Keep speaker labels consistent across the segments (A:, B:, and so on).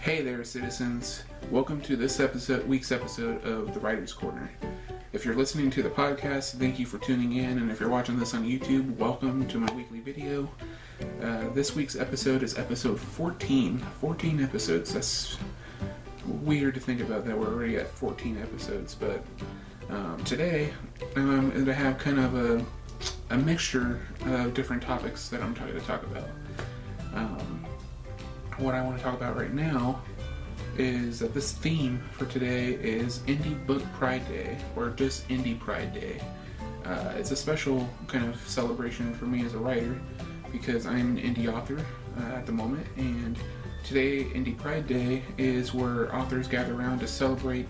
A: Hey there, citizens. Welcome to this week's episode of The Writer's Corner. If you're listening to the podcast, thank you for tuning in, and if you're watching this on YouTube, welcome to my weekly video. This week's episode is episode 14. 14 episodes. That's weird to think about that we're already at 14 episodes, but today I'm going to have kind of a mixture of different topics that I'm trying to talk about. What I want to talk about right now is that this theme for today is Indie Book Pride Day, or just Indie Pride Day. It's a special kind of celebration for me as a writer because I'm an indie author at the moment, and today, Indie Pride Day, is where authors gather around to celebrate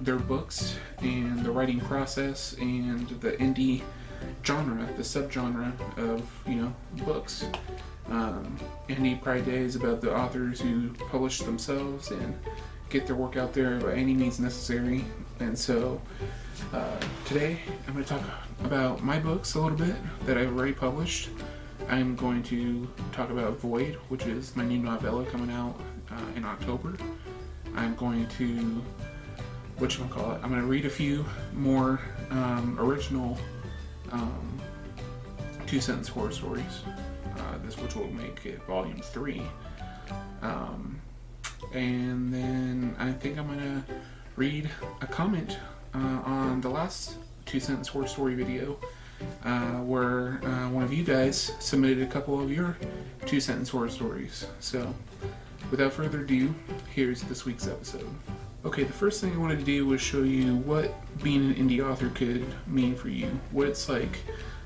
A: their books and the writing process and the indie genre, the subgenre of, books. Indie Pride Day is about the authors who publish themselves and get their work out there by any means necessary. And so today I'm going to talk about my books a little bit that I've already published. I'm going to talk about Void, which is my new novella coming out in October. I'm going to, I'm going to read a few more original two-sentence horror stories. Which will make it volume 3. And then I think I'm going to read a comment on the last two-sentence horror story video where one of you guys submitted a couple of your two-sentence horror stories. So without further ado, here's this week's episode. Okay, the first thing I wanted to do was show you what being an indie author could mean for you, what it's like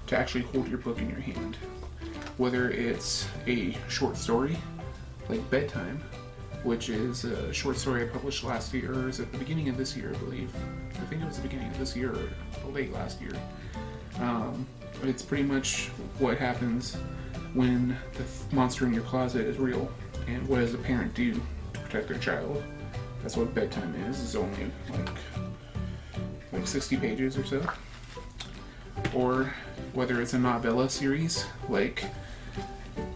A: to actually hold your book in your hand. Whether it's a short story, like Bedtime, which is a short story I published last year, or is it the beginning of this year, I believe. I think it was the beginning of this year, or late last year. It's pretty much what happens when the monster in your closet is real, and what does a parent do to protect their child. That's what Bedtime is. It's only like 60 pages or so. Or whether it's a novella series, like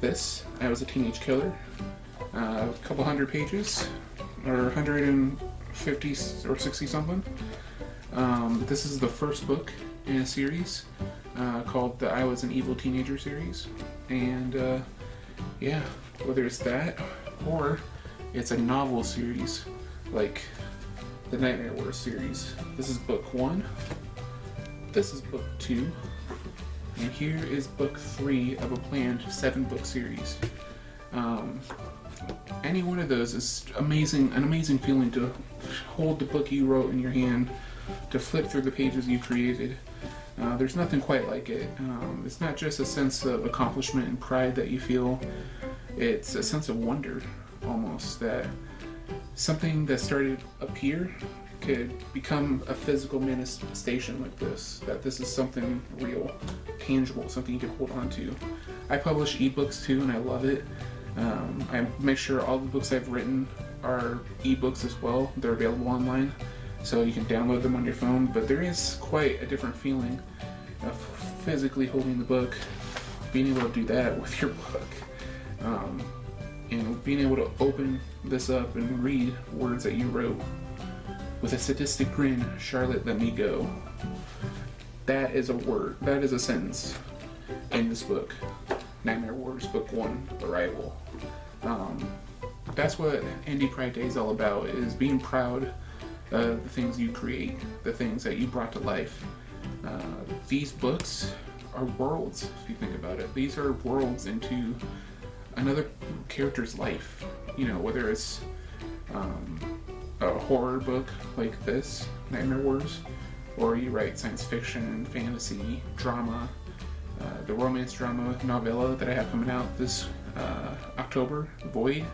A: this, I Was a Teenage Killer, a couple hundred pages, or 150 or 60 something. This is the first book in a series called the I Was an Evil Teenager series, and whether it's that or it's a novel series like the Nightmare Wars series. This is book 1. This is book 2, and here is book 3 of a planned 7-book series. Any one of those is an amazing feeling to hold the book you wrote in your hand, to flip through the pages you created. There's nothing quite like it. It's not just a sense of accomplishment and pride that you feel, it's a sense of wonder, almost, that something that started up here could become a physical manifestation like this, that this is something real, tangible, something you can hold on to. I publish ebooks too, and I love it. I make sure all the books I've written are ebooks as well. They're available online, so you can download them on your phone, but there is quite a different feeling of physically holding the book, being able to do that with your book, and being able to open this up and read words that you wrote. With a sadistic grin, Charlotte let me go. That is a word, that is a sentence in this book, Nightmare Wars, book 1, Arrival. That's what Indie Pride Day is all about, is being proud of the things you create, the things that you brought to life. These books are worlds, if you think about it. These are worlds into another character's life, whether it's a horror book like this, Nightmare Wars, or you write science fiction, fantasy, drama, the romance drama novella that I have coming out this October, Void.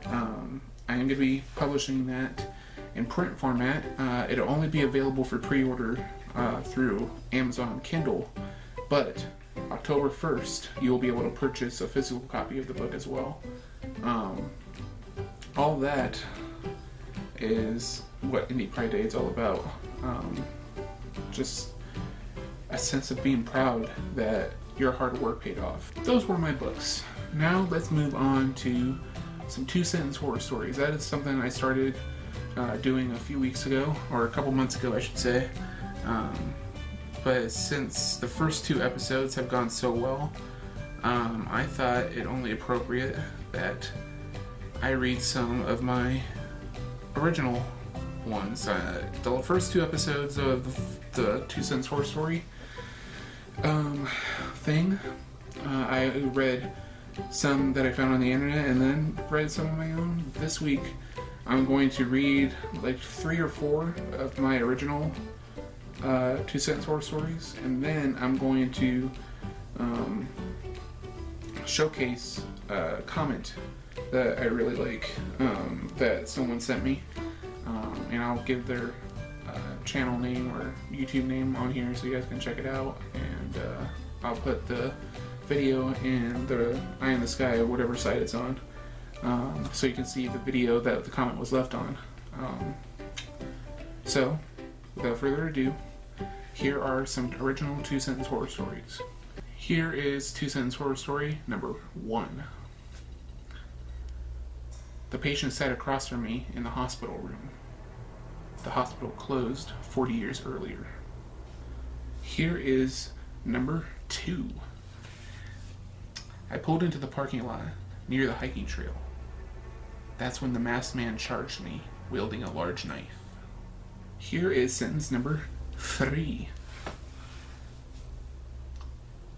A: I am going to be publishing that in print format. It'll only be available for pre-order through Amazon Kindle, but October 1st you will be able to purchase a physical copy of the book as well. All that is what Indie Pride Day is all about. Just a sense of being proud that your hard work paid off. Those were my books. Now let's move on to some 2-sentence horror stories. That is something I started doing a few weeks ago, or a couple months ago I should say. But since the first 2 episodes have gone so well, I thought it only appropriate that I read some of my original ones. The first 2 episodes of the 2-sentence horror story thing, I read some that I found on the internet and then read some of my own. This week I'm going to read like 3 or 4 of my original 2-sentence horror stories, and then I'm going to showcase a comment that I really like, that someone sent me, and I'll give their channel name or YouTube name on here so you guys can check it out, and I'll put the video in the eye in the sky or whatever site it's on, so you can see the video that the comment was left on. So without further ado, here are some original 2-sentence horror stories. Here is 2-sentence horror story number 1. The patient sat across from me in the hospital room. The hospital closed 40 years earlier. Here is number 2. I pulled into the parking lot near the hiking trail. That's when the masked man charged me, wielding a large knife. Here is sentence number 3.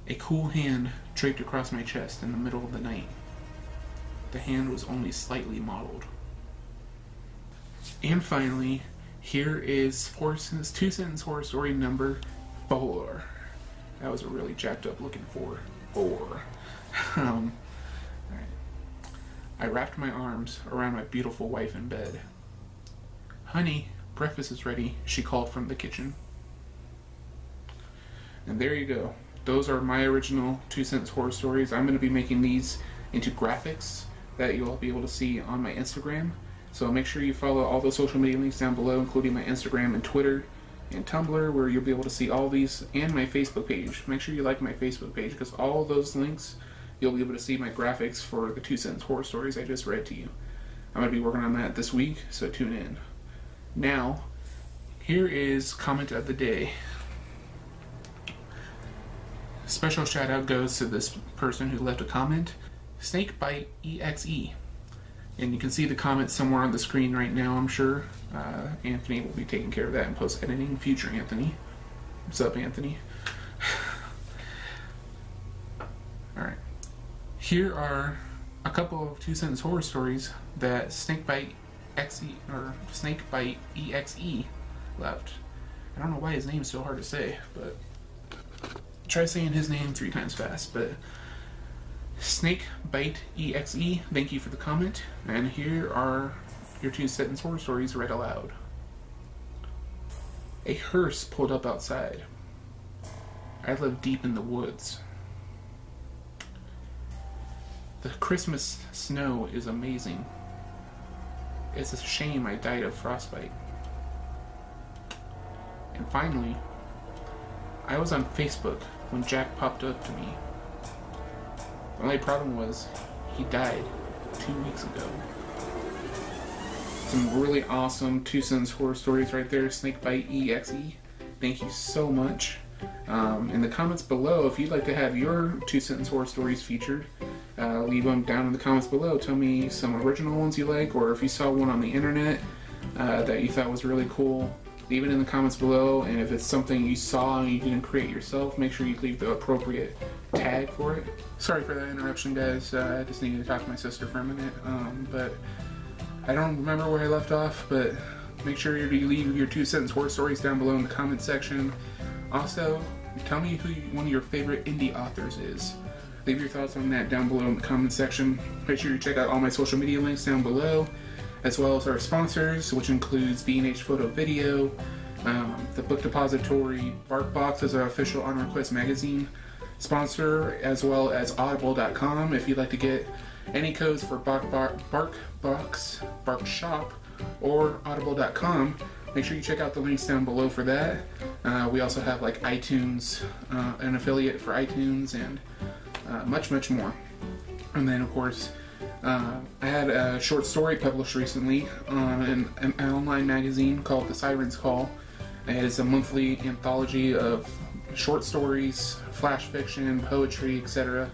A: A cool hand draped across my chest in the middle of the night. The hand was only slightly mottled. And finally, here is 2-sentence horror story number 4. That was a really jacked up looking 4. Alright. I wrapped my arms around my beautiful wife in bed. Honey, breakfast is ready, she called from the kitchen. And there you go. Those are my original 2-sentence horror stories. I'm going to be making these into graphics that you'll be able to see on my Instagram. So make sure you follow all the social media links down below, including my Instagram and Twitter and Tumblr, where you'll be able to see all these, and my Facebook page. Make sure you like my Facebook page, because all those links, you'll be able to see my graphics for the 2-sentence horror stories I just read to you. I'm going to be working on that this week, so tune in. Now, here is comment of the day. Special shout out goes to this person who left a comment, Snakebite EXE. And you can see the comment somewhere on the screen right now, I'm sure. Anthony will be taking care of that in post-editing. Future Anthony. What's up, Anthony? Alright. Here are a couple of 2-sentence horror stories that Snakebite EXE left. I don't know why his name is so hard to say, but try saying his name 3 times fast. But Snakebite EXE, thank you for the comment, and here are your 2-sentence horror stories read aloud. A hearse pulled up outside. I live deep in the woods. The Christmas snow is amazing. It's a shame I died of frostbite. And finally, I was on Facebook when Jack popped up to me. The only problem was, he died 2 weeks ago. Some really awesome 2-sentence horror stories right there, Snakebite EXE. Thank you so much. In the comments below, if you'd like to have your 2-sentence horror stories featured, leave them down in the comments below. Tell me some original ones you like, or if you saw one on the internet that you thought was really cool, leave it in the comments below. And if it's something you saw and you didn't create yourself, make sure you leave the appropriate tag for it. Sorry for that interruption, guys. I just needed to talk to my sister for a minute. But I don't remember where I left off, but make sure you leave your 2-sentence horror stories down below in the comment section. Also, tell me who one of your favorite indie authors is. Leave your thoughts on that down below in the comment section. Make sure you check out all my social media links down below, as well as our sponsors, which includes B&H Photo Video, the Book Depository, BarkBox is our official ONREQUEST magazine sponsor, as well as Audible.com. If you'd like to get any codes for BarkBox, BarkShop, or Audible.com, make sure you check out the links down below for that. We also have like iTunes, an affiliate for iTunes, and much more. And then of course, I had a short story published recently on an online magazine called The Siren's Call. It is a monthly anthology of short stories, flash fiction, poetry, etc.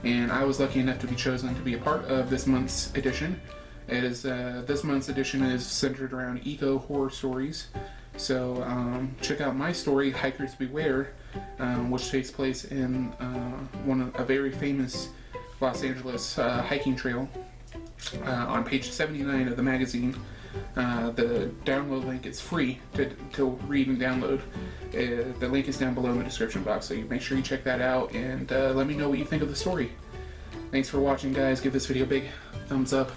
A: And I was lucky enough to be chosen to be a part of this month's edition. It is this month's edition is centered around eco horror stories. So check out my story, Hikers Beware, which takes place in a very famous Los Angeles hiking trail. On page 79 of the magazine, the download link is free to read and download. The link is down below in the description box, so you make sure you check that out and let me know what you think of the story. Thanks for watching, guys. Give this video a big thumbs up,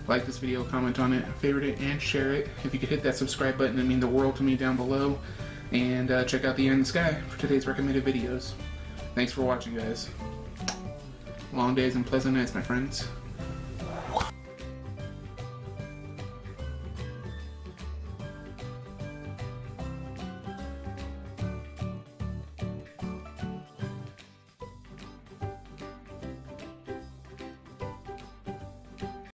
A: like this video, comment on it, favorite it, and share it. If you could hit that subscribe button, it'd mean the world to me down below. And check out the Eye in the Sky for today's recommended videos. Thanks for watching, guys. Long days and pleasant nights, my friends.